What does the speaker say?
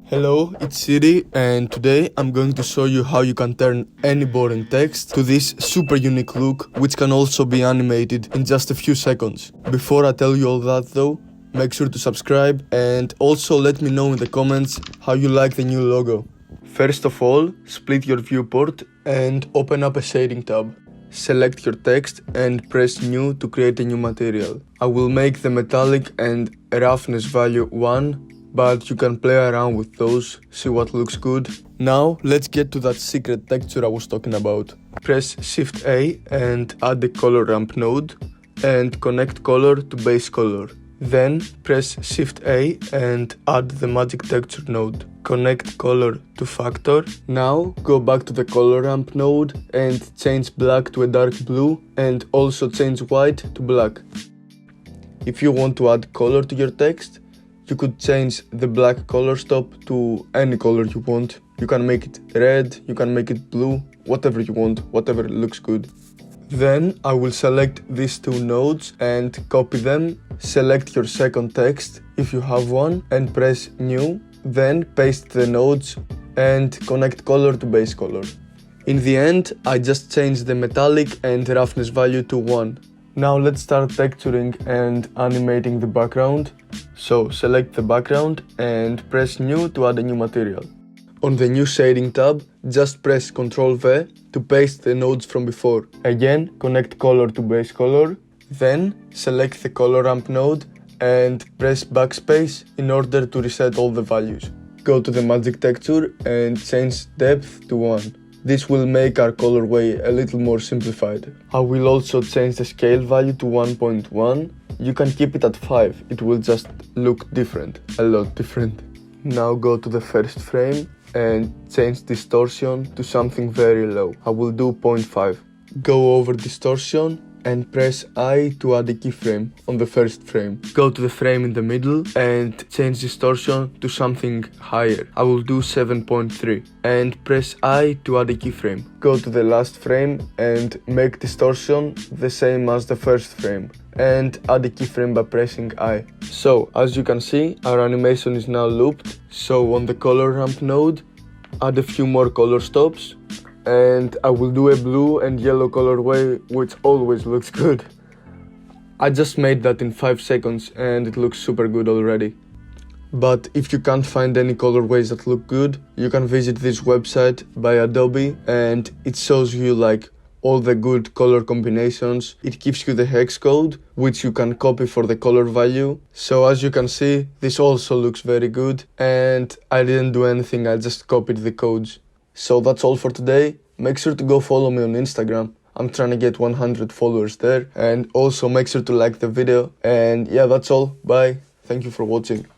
Hello, it's Sidi, and today I'm going to show you how you can turn any boring text to this super unique look, which can also be animated in just a few seconds. Before I tell you all that though, make sure to subscribe and also let me know in the comments how you like the new logo. First of all, split your viewport and open up a shading tab. Select your text and press new to create a new material. I will make the metallic and roughness value 1, but you can play around with those, see what looks good. Now let's get to that secret texture I was talking about. Press Shift A and add the color ramp node and connect color to base color. Then press Shift A and add the magic texture node. Connect color to factor. Now go back to the color ramp node and change black to a dark blue and also change white to black. If you want to add color to your text, you could change the black color stop to any color you want. You can make it red, you can make it blue, whatever you want, whatever looks good. Then I will select these two nodes and copy them. Select your second text if you have one and press new. Then paste the nodes and connect color to base color. In the end, I just changed the metallic and roughness value to 1. Now let's start texturing and animating the background. So select the background and press new to add a new material. On the new shading tab, just press Ctrl V to paste the nodes from before. Again, connect color to base color. Then select the color ramp node and press backspace in order to reset all the values. Go to the magic texture and change depth to 1. This will make our colorway a little more simplified. I will also change the scale value to 1.1. You can keep it at 5, it will just look different, a lot different. Now go to the first frame and change distortion to something very low. I will do 0.5. Go over distortion and press I to add a keyframe on the first frame. Go to the frame in the middle and change distortion to something higher. I will do 7.3 and press I to add a keyframe. Go to the last frame and make distortion the same as the first frame and add a keyframe by pressing I. So as you can see, our animation is now looped. So on the color ramp node, add a few more color stops and I will do a blue and yellow colorway, which always looks good. I just made that in 5 seconds and it looks super good already. But if you can't find any colorways that look good, you can visit this website by Adobe and it shows you like all the good color combinations. It gives you the hex code, which you can copy for the color value. So as you can see, this also looks very good and I didn't do anything, I just copied the codes. So that's all for today. Make sure to go follow me on Instagram. I'm trying to get 100 followers there. And also make sure to like the video. And yeah, that's all. Bye. Thank you for watching.